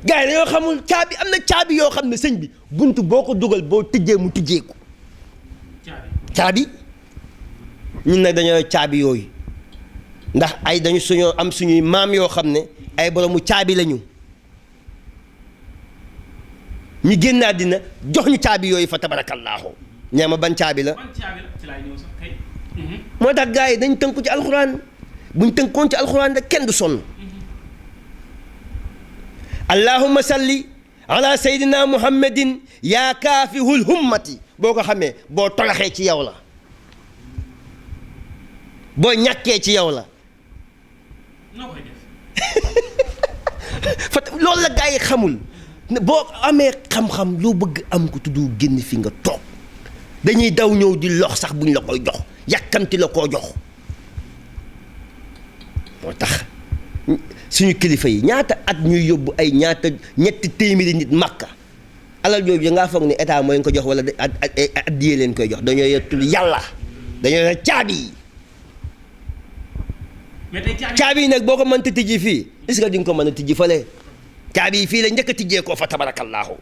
gars yi dañoo xamul caabi am na caabi yoo xam ne sëñ bi bunt boo ko dugal boo tijjee mu tijjeeku caabi ñun nag dañoo caabi yooyu ndax ay dañu suñoo am suñuy maam yoo xam ne ay boroomu caabi lañu ñu génn àddina jox ñu caabi yooyu fa tabarakallaahu ñeema ban caabi la moo tax gars yi dañ tënku ci alxuraan buñ tënkoon ci alxuraan rek kenn du sonn allahumma salli ala sayyidina muhammadin yaa kaafihul hummati boo ko xamee boo tolaxee ci yow la boo ñàkkee ci yow la loolu la gars yi xamul boo amee xam-xam loo bëgg am ko tuddu génn fi nga toog dañuy daw ñëw di lox sax buñ la koy jox yàkkamti la koo jox moo tax suñu kilifa yi ñaata at ñuy yóbbu ay ñaata ñetti téeméeri nit Makka alal jooju da ngaa foog ne état mooy ko jox wala addiyee leen koy jox dañoo yettul yàlla dañoo yor caabi yi. mais tey caabi yi nag boo ko mënta tijji fii est-ce que di nga ko mën a tijji fële caabi yi fii la njëkk a tijjee koo fa tabarakallahu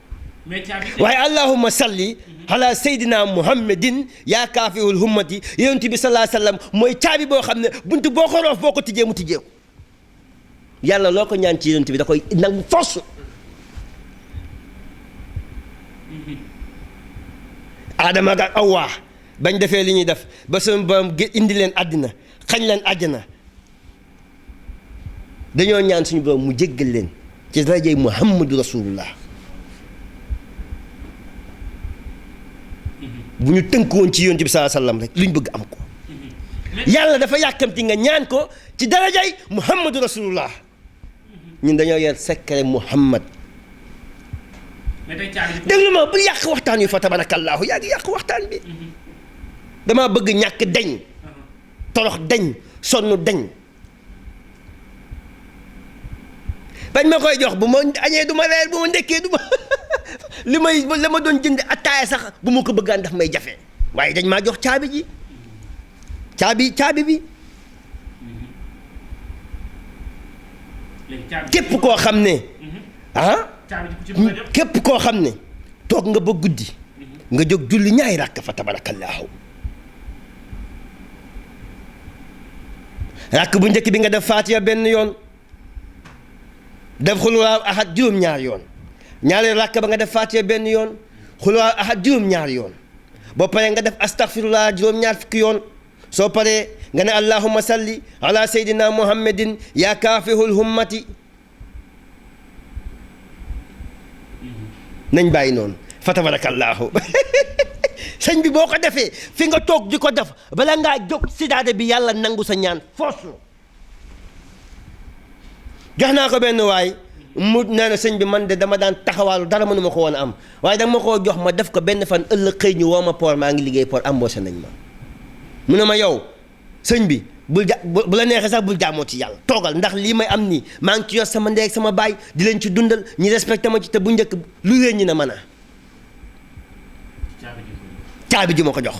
waaye allahumma salli ala sayyidina muhammadin yaa kaafihul hummati yonent bi sallallahu alayhi wasallam mooy caabi boo xam ne buntu boo ko roof boo ko tijjee mu tijjee ko yàlla loo ko ñaan ci yonent bi da koy nangu force Adama ak Awa bañ defee li ñuy def ba seen borom indi leen àddina xañ leen àjjana dañoo ñaan suñu borom mu jéggal leen ci darajay Muhammadu Rasulullah bu ñu tënkoon ci yonent bi sallallahu alayhi wasallam rek lu ñu bëgg am ko yàlla dafa yàkkamti nga ñaan ko ci darajay Muhammadu Rasulullah ñun dañoo yor secret Muhammad déglu ma bu yàq waxtaan wi fa tabarakallahu yaa ngi yàq waxtaan bi damaa bëgg ñàkk deñ torox deñ sonn deñ bañ ma koy jox bu ma añee du ma reer bu ma ndekkee du ma la ma doon jënd attaaya sax bu ma ko bëggaan daf may jafe waaye dañ maa jox caabi ji caabi bi képp koo xam ne képp koo xam ne toog nga ba guddi nga jóg julli ñaari rakk fa tabarakallahu rakk bu njëkk bi nga def faatiya benn yoon def xul huwallaahu ahad juróom-ñaar yoon ñaareel rakk ba nga def faatiya benn yoon xul huwallaahu ahad juróom-ñaar yoon boo paree nga def astaghfirullah juróom-ñaar fukki yoon soo paree nga ne allahumma salli ala sayyidina muhammadin yaa kaafihul hummati nañ bàyyi noonu fa tabarakallahu sëñ bi boo ko defee fi nga toog di ko def bala ngaa jóg sidaade bi yàlla nangu sa ñaan foos jox naa ko benn waay mu nee na sëñ bi man de dama daan taxawaalu dara mënuma ko woon a am waaye dama koo jox ma def ko benn fan ëllëg xëy ñu woo ma port maa ngi liggéey port embauché nañ ma mu ne ma yow sëñ bi bu la neexee sax bul jaamoo ci yàlla toogal ndax lii may am nii maa ngi ci yor sama ndey ak sama baay di leen ci dundal ñi respecté ma ci te bu njëkk lu réen ñi ne mën a caabi ji ma ko jox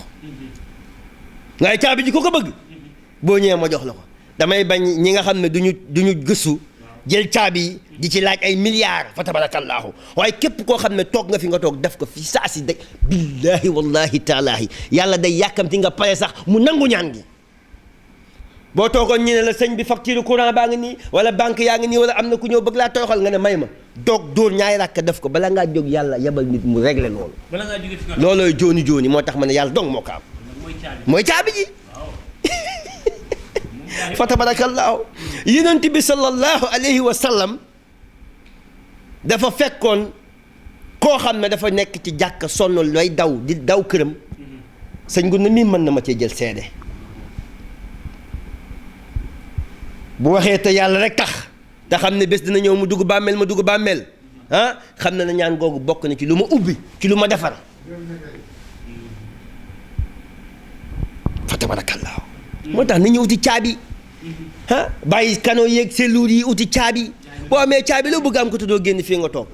waaye caabi ji ko ko bëgg boo ñëwee ma jox la ko damay bañ ñi nga xam ne duñu gëstu jël caabi yi di ci laaj ay milliards fa tabarakallahu waaye képp koo xam ne toog nga fi nga toog def ko fi saa si de billaahi wallahi taalaahi yàlla day yàkkamti nga pare sax mu nangu ñaan gi boo toogoon ñu ne la sëñ bi facture courant baa ngi nii wala banque yaa ngi nii wala am na ku ñëw bëgg laa toroxal nga ne may ma doog dóor ñaari rakk def ko bala ngaa jóg yàlla yebal nit mu régler loolu loolooy jooni jooni moo tax ma ne yàlla dong moo ko am mooy caabi ji fa tabarakallahu yonent bi sallallahu alayhi wa sallam dafa fekkoon koo xam ne dafa nekk ci jàkka sonn lay daw di daw këram sëñ gu ne mii mën na ma cee jël seede bu waxee te yàlla rek tax te xam ne bés dina ñëw mu dugg bàmmeel ma dugg bàmmeel ah xam na ne ñaan googu bokk na ci lu ma ubbi ci lu ma defar fa tabarakallahu moo tax ni ñu uti caabi ah bàyyi kano yeeg selluur yi uti caabi boo amee caabi loo bëgg am ko te doo génn fii nga toog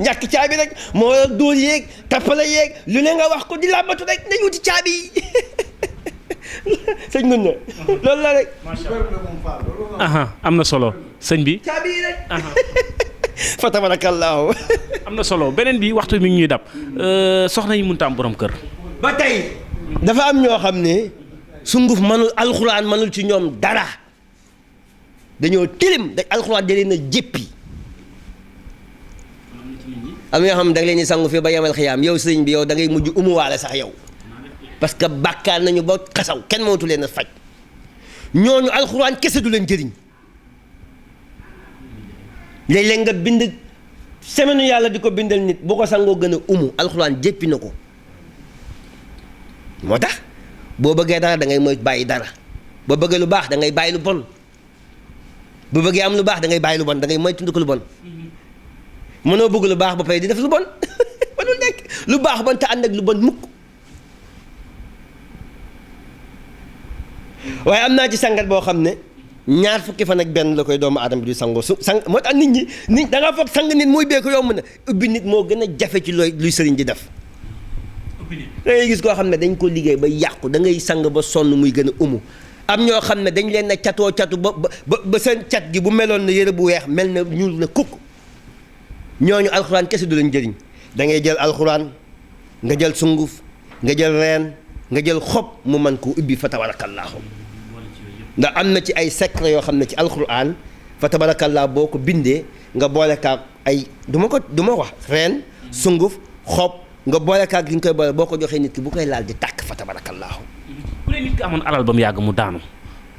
ñàkk caabi rek moo dóor yeeg tappale yeeg lu ne nga wax ko di làmbatu rek nañu uti caabi yi sëñ mën na loolu la rek am na solo sëñ bi caabi yi rek fa tabarakallahu am na solo beneen bi waxtu mi ngi ñuy dab soxna yi mënta am borom kër ba tey dafa am ñoo xam ne sunguf manul alxuraan manul ci ñoom dara dañoo tilim da alxuraan da leen a jéppi am yoo xam ne da nga leen di sangu fii ba yemal xiyaam yow sëñ bi yow da ngay mujj umuwaale sax yow parce que bàkkaar nañu ba xasaw kenn mootu leen a faj ñooñu alxuraan kese du leen jëriñ léeg-léeg nga bind semaine yàlla di ko bindal nit bu ko sangoo gën a alxuraan jéppi na ko moo tax boo bëggee dara da ngay mooy bàyyi dara boo bëggee lu baax da ngay bàyyi lu bon boo bëggee am lu baax da ngay bàyyi lu bon da ngay mooy tund ko lu bon mënoo bëgg lu baax ba pare di def lu bon ba dul nekk lu baax bon te ànd ak lu bon mukk waaye am naa ci sangat boo xam ne ñaar fukki fan ak benn la koy doomu aadama bi di sangoo su sang moo tax nit da ngaa foog sang nit muy bee ko yomb na ubbi nit moo gën a jafe ci luy sëriñ di def da ngay gis koo xam ne dañ ko liggéey ba yàqu da ngay sang ba sonn muy gën a am ñoo xam ne dañ leen a catoo catu ba seen cat gi bu meloon na yëre bu weex mel na ñuul na kukk ñooñu alxuraan kese du leen jëriñ da ngay jël alxuraan nga jël sunguf nga jël reen nga jël xob mu mën koo ubbi fa tabarakallahu ndax am na ci ay secret yoo xam ne ci alxuraan fa tabarakallahu boo ko bindee nga boole kaak ay du ma wax reen sunguf xob nga boole kaak li nga koy boole boo ko joxee nit ki bu koy laal di tàkk fa tabarakallahu bu dee nit ki amoon alal ba mu yàgg mu daanu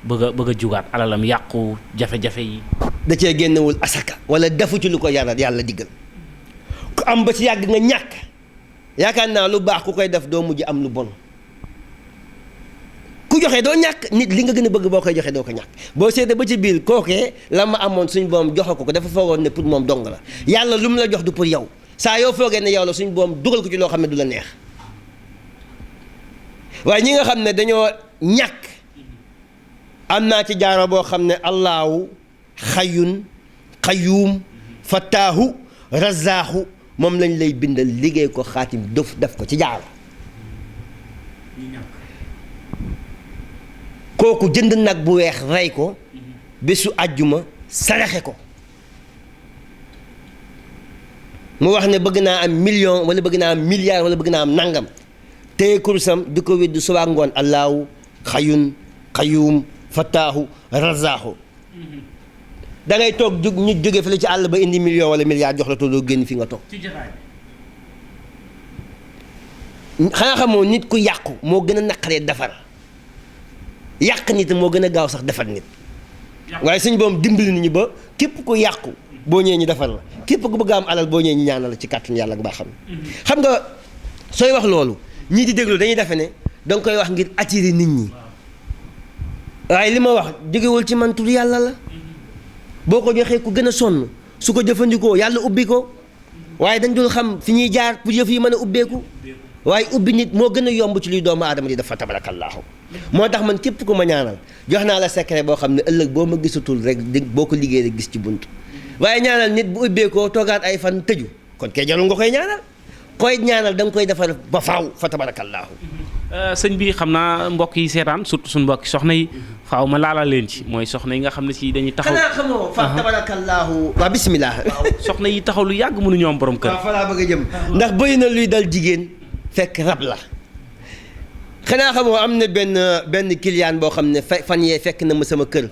bëgg a jugaat alalam yàqu jafe-jafe yi da cee génnewul asaka wala defu ci lu ko yàlla diggal ku am ba ci yàgg nga ñàkk yaakaar naa lu baax ku koy def doo mujj am lu bon ku joxe doo ñàkk nit li nga gën a bëgg boo koy joxe doo ko ñàkk boo seetee ba ci biir kookee la ma amoon suñ boom joxe ko dafa foogoon ne pour moom dong la yàlla lu mu la jox du pour yow saa yoo foogee ne yow la suñ boom dugal ko ci loo xam ne du la neex waaye ñi nga xam ne dañoo ñàkk am naa ci jaaro boo xam ne allahu xayun xayuum fattaahu razaaxu moom lañ lay bindal liggéey ko xaatim def ko ci jaaro kooku jënd nag bu weex rey ko bésu àjjuma saraxe ko mu wax ne bëgg naa am million wala bëgg naa am milliard wala bëgg naa am nangam téye kursam di ko wéddu suba ngoon allahu xayun xayuum fattaahu razaaxu da ngay toog ñu jóge fële ci àll ba indi million wala milliard jox la te doo génn fi nga toog xanaa xamoo nit ku yàqu moo gën a naqaree defar yàq nit moo gën a gaaw sax defar nit waaye suñ boom dimbali nit ñi ba képp ku yàqu boo ñëwee ñu defar la képp ku bëgg am alal boo ñëwee ñu ñaanal la ci kàttan yàlla ak baaxam xam nga sooy wax loolu ñii di déglu dañuy defe ne danga koy wax ngir attirer nit ñi waaye li ma wax jógewul ci man tur yàlla la boo ko joxee ku gën a sonn su ko jëfandikoo yàlla ubbi ko waaye dañ dul xam fi ñuy jaar pour yëf yi mën a ubbeeku waaye ubbi nit moo gën a yomb ci luy doomu aadama di dafa tabarakallahu moo tax man képp ku ma ñaanal jox naa la secret boo xam ne ëllëg boo ma gisatul rek boo ko liggéey rek gis ci bunt waaye ñaanal nit bu ubbeekoo toogaat ay fan tëju kon kay jarul nga koy ñaanal koy ñaanal da nga koy defar ba faaw fa tabarakallahu sëñ bi xam naa mbokk yi seetaan surtout suñu mbokki soxna yi faaw ma laala leen ci mooy soxna yi nga xam ne si dañuy taxaw xanaa xamoo fa tabarakallahu waa bismillah soxna yi taxaw lu yàgg mënuñoo am borom kër. waaw fa laa bëgg a jëm ndax bëri na luy dal jigéen fekk rab la xanaa xamoo am na benn client boo xam ne fan yee fekk na ma sama kër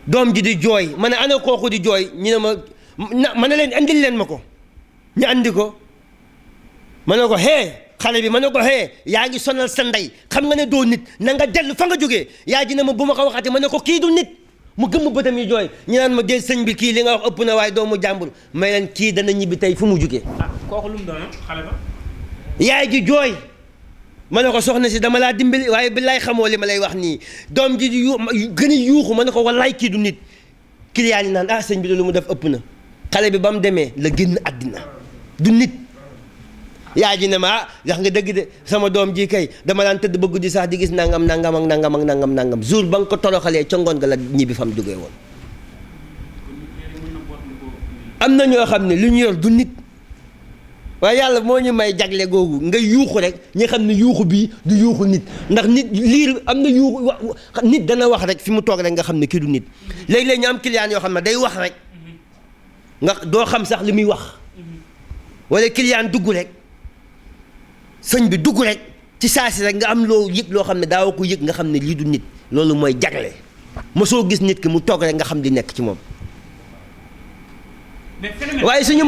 doom ji di jooy ma ne ana kooku di jooy ñu ne ma ne leen andil leen ma ko ñu andi ko ma ne ko xale bi ma ne ko yaa ngi sonal sa ndey xam nga ne doo nit na nga dellu fa nga jógee yaa ji ne ma bu ma ko waxati ma ne ko kii du nit mu gëmm bëtam yi jooy ñu naan ma dee sëñ bi kii li nga wax ëpp na waaye doomu jàmbur may leen kii dana ñibbi tey fu mu jógee kooku lu mu doon xale ba yaay ji jooy ma ne ko soxna si dama laa dimbali waaye billaay xamoo li ma lay wax nii doom ji di gën a yuuxu ma ne ko wallaay kii du nit client yi naan sëñ bi lu mu def ëpp na xale bi ba mu demee la génn àddina du nit yaay ji ne ma wax nga dëgg de sama doom ji kay dama daan tëdd ba guddi sax di gis nangam nangam ak nangam ak nangam nangam jour ba nga ko toroxalee ca ngoon nga la ñibbi fam jógee woon am na ñoo xam ne lu ñu yor du nit waaye yàlla moo ñu may jagle googu nga yuuxu rek ñi xam ne yuuxu bii du yuuxu nit ndax nit liir am na yuuxu nit dana wax rek fi mu toog rek nga xam ne kii du nit léeg-léeg ñu am client yoo xam ne day wax rek nga doo xam sax li muy wax wala client dugg rek sëñ bi dugg rek ci saasi rek nga am loo yëg loo xam ne daawa ko yëg nga xam ne lii du nit loolu mooy jagle mosoo gis nit ki mu toog rek nga xam di nekk ci moom waaye suñu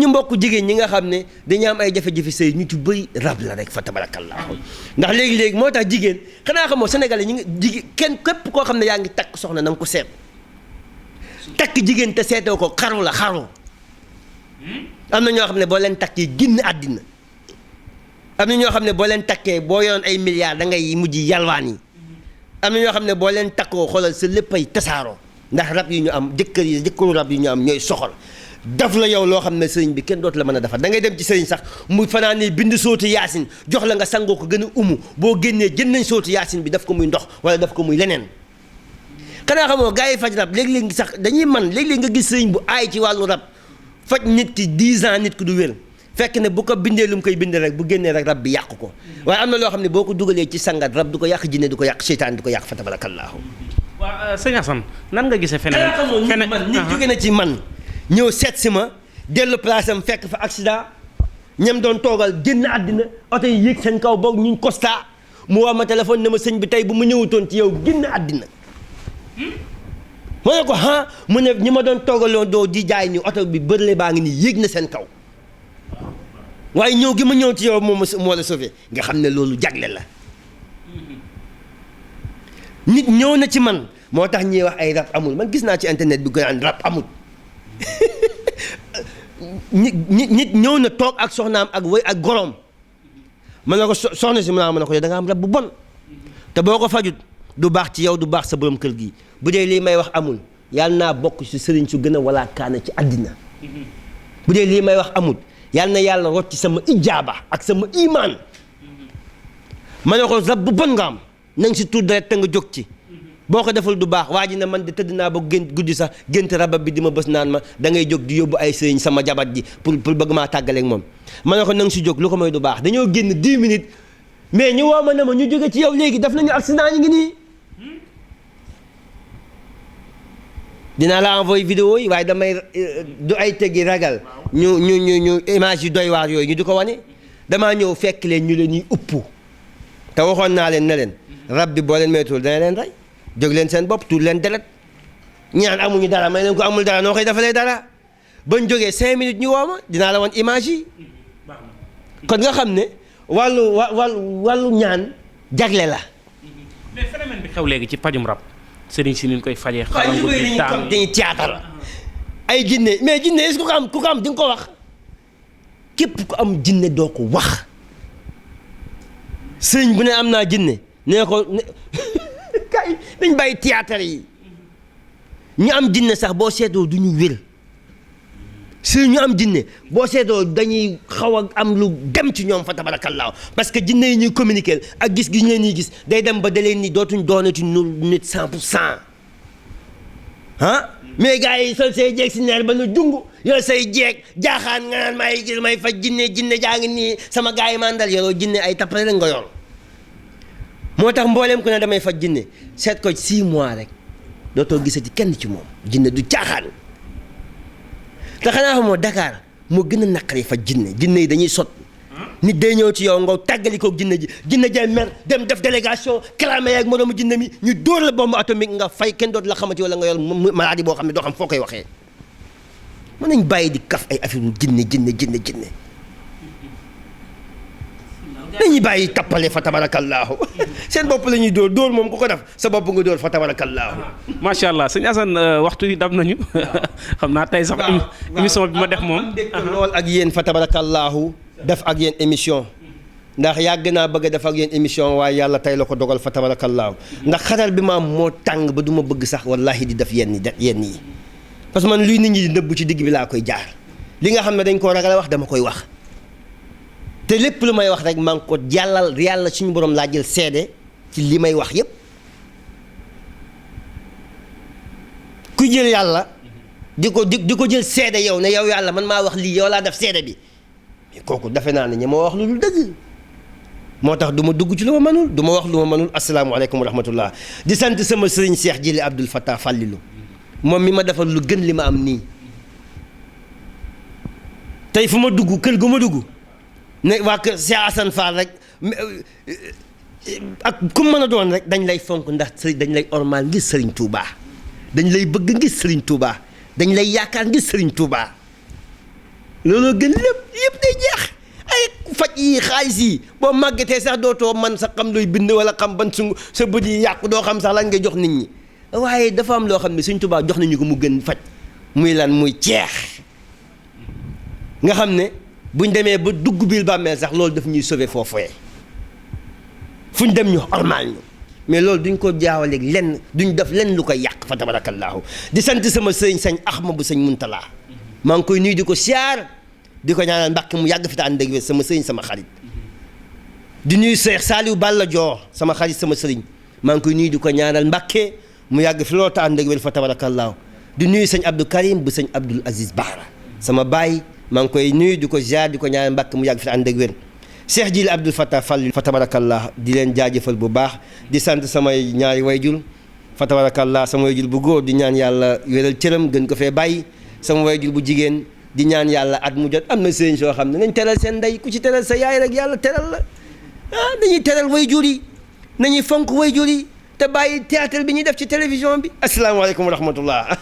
mbokk jigéen ñi nga xam ne dañu am ay jafe-jafe sëy ñu ci bëri rab la rek fa tabarakallahu ndax léegi-léegi moo tax jigéen xanaa xamoo sénégalais ñi nga jigéen kenn képp koo xam ne yaa ngi takk soxna na nga ko seet takk jigéen te seetoo ko xaru la xaru am na ñoo xam ne boo leen takkee génn àddina am na ñoo xam ne boo leen takkee boo yoroon ay milliards da ngay mujj yalwaan yi am na ñoo xam ne boo leen takkoo xoolal sa léppay tasaaroo ndax rab yi ñu am jëkkëru rab yi ñu am ñooy soxor daf la yow loo xam ne sëriñ bi kenn dootu la mën a defar da ngay dem ci sëriñ sax mu fanaan ne bind sóotu yaasin jox la nga sangoo ko gën a umu boo génnee jën nañ sóotu yaasin bi daf ko muy ndox wala daf ko muy leneen xanaa xamoo gars yi faj rab léeg-léeg sax dañuy man léeg-léeg nga gis sëriñ bu aay ci wàllu rab faj nit ki 10 ans nit ki du wér fekk ne bu ko bindee lu mu koy bindee rek bu génnee rek rab bi yàq ko waaye am na loo xam ne boo ko dugalee ci sangat rab du ko yàq jinne du ko yàq seytaan du ko yàq fa tabarakallahu waaw sëñ Assane nan nga gisee feneen man nit jóge na ci man ñëw seet si ma dellu place am fekk fa accident ñam doon toogal génn àddina oto yi yéeg seen kaw boog ñu constat mu woo ma téléphone ne ma sëñ bi tey bu ma ñëwutoon ci yow génn àddina ma ne ko mu ne ñi ma doon toogaloon doo di jaay ni oto bi bërle baa ngi nii yéeg na seen kaw waaye ñëw gi ma ñëw ci yow moo la sauvé nga xam ne loolu jagle la nit ñëw na ci man moo tax ñuy wax ay rab amul man gis naa ci internet bi gën rab amul nit ñëw na toog ak soxnaam ak way ak goroom man na ko soxna si mën na ko yow da nga am rab bu bon te boo ko fajut du baax ci yow du baax sa borom kër gi bu dee lii may wax amul yàlla naa bokk ci sëriñ su gën a walaa kaana ci àddina bu dee lii may wax amul yàlla na yàlla rot ci sama ijaaba ak sama imaan ma ne ko rab bu bon nga am na nga si tudd rek te nga jóg ci boo ko deful du baax waa ji ne man de tëdd naa ba gént guddi sax gént rabab bi di ma bës naan ma da ngay jóg di yóbbu ay sëriñ sama jabat ji pour bëgg maa tàggaleeg moom ma ne ko na nga si jóg lu ko mooy du baax dañoo génn 10 minutes mais ñu woo ma ne ma ñu jóge ci yow léegi def nañu accident ñu ngi nii dinaa la envoyé vidéo yi waaye damay du ay teggi ragal ñu image yu doy waar yooyu ñu di ko wane damaa ñëw fekk leen ñu leen ñuy upp te waxoon naa leen ne leen rab bi boo leen moytuwul dana leen rey jóg leen seen bopp tuur leen deret ñaan amuñu dara may leen ko amul dara noo koy defalee dara bañ jógee 5 minutes ñu woo ma dinaa la wan image yi kon nga xam ne wàllu ñaan jagle la. mais phénomène bi xew léegi ci pajum rab sëriñ si ni koy fajee. xalangu bi taam dañuy théâtre ay jinne mais jinne est-ce que ku ko am di nga ko wax képp ku am jinne doo ko wax sëriñ bu ne am naa jinne nee ko kay dañ bàyyi théâtre yi. ñu am jinne sax boo seetoo du ñu wér si ñu am jinne boo seetoo dañuy xaw a am lu dem ci ñoom fa tabarakallah parce que jinne yi ñuy communiquer ak gis gi ñu leen ñuy gis day dem ba da leen ni dootuñ doonati nu nit 100% ah mais gars yi sol say jeeg si neer ba nu jungu yow say jeeg jaaxaan nga naan may gis may faj jinne jaa ngi nii sama gars yi mandal yoroo jinne ay tappale la nga yor moo tax mbooleem ku ne damay faj jinne seet ko 6 mois rek dootoo gisati kenn ci moom jinne du caaxaan te xanaa xamoo Dakar moo gën a naqari fa jinne yi dañuy sot nit day ñëw ci yow nga tàggali koog jinne jay mer dem def délégation clamé ak moroomu jinne mi ñu dóor la bombe atomique nga fay kenn dootu la xamati wala nga yor maladie boo xam ne doo xam foo koy waxee mën nañ bàyyi di kaf ay affaire jinne dañuy bàyyi tappale fa tabarakallahu seen bopp la ñuy dóor moom ku ko def sa bopp nga dóor fa tabarakallahu macha allah sëñ Assane waxtu yi dab nañu xam naa tey sax émission bi ma def moom lool ak yéen fa tabarakallahu def ak yéen émission ndax yàgg naa bëgg a def ak yéen émission waaye yàlla tey la ko dogal fa tabarakallahu ndax xaral bi ma moo tàng ba du ma bëgg sax wallahi di def yenn yi parce que man luy nit ñi di nëbbu ci digg bi laa koy jaar li nga xam ne dañ koo ragal a wax dama koy wax te lépp lu may wax rek maa ngi ko yàlla suñu borom laa jël seede ci li may wax yépp ku jël yàlla di ko jël seede yow ne yow yàlla man maa wax lii yow laa def seede bi mais kooku defe naa ne ñi ma wax lu dul dëgg moo tax du ma dugg ci lu ma mënul du ma wax lu ma mënul asalaamualeykum wa rahmatullah di sant sama sëriñ Cheikh Jili Abdoul Fattah Fallilou moom mi ma defal lu gën li ma am nii tey fu ma dugg kër gu ma dugg ne waa kër Cheikh Assane Fall rek ak ku mën a doon rek dañ lay fonk ndax dañ lay ormal ngir Serigne Touba dañ lay bëgg ngir Serigne Touba dañ lay yaakaar ngir Serigne Touba looloo gën lépp yëpp day jeex ay faj yi xaalis yi boo màggetee sax dootoo man sax xam looy bind wala xam ban su sa bët yi yàqu doo xam sax lan ngay jox nit ñi waaye dafa am loo xam ne Serigne Touba jox nañu ko mu gën faj muy lan muy ceex nga xam ne buñ demee ba dugg biir bàmmeel sax loolu daf ñuy sauver foofee fuñ dem ñu ormal ñu mais loolu duñ ko jaawaleeg lenn duñ def lenn lu koy yàq fa tabarakallahu di sant sama sëriñ sañ Axma bu sëñ Muntala maa ngi koy nuyu di ko siyaar di ko ñaanal Mbàkke mu yàgg fi te ànd ak wér sama sëriñ sama xarit di nuyu Seex Saaliw Balla Joor sama xarit sama sëriñ maa ngi koy nuyu di ko ñaanal Mbàkke mu yàgg fi loolu te ànd ak wér fa tabarakallahu di nuyu sëñ Abdou Karim bu sëñ Abdoul Aziz Baara sama baay maa ngi koy nuyu di ko ziar di ko ñaanal Mbàkke mu yàgg fi ànd ak wér Cheikh Jili Abdoul Fattah Fall fa tabarakallah di leen jaajëfal bu baax di sant samay ñaari wayjur fa tabarakallah sama wayjur bu góor di ñaan yàlla wéral cëram gën ko fee bàyyi sama wayjur bu jigéen di ñaan yàlla at mu jot am na sëriñ soo xam ne nañ teral seen ndey ku ci teral sa yaay rek yàlla teral la ah dañuy teral wayjur yi nañuy fonk wayjur yi te bàyyi théâtre bi ñuy def ci télévision bi asalaamaaleykum wa rahmatullah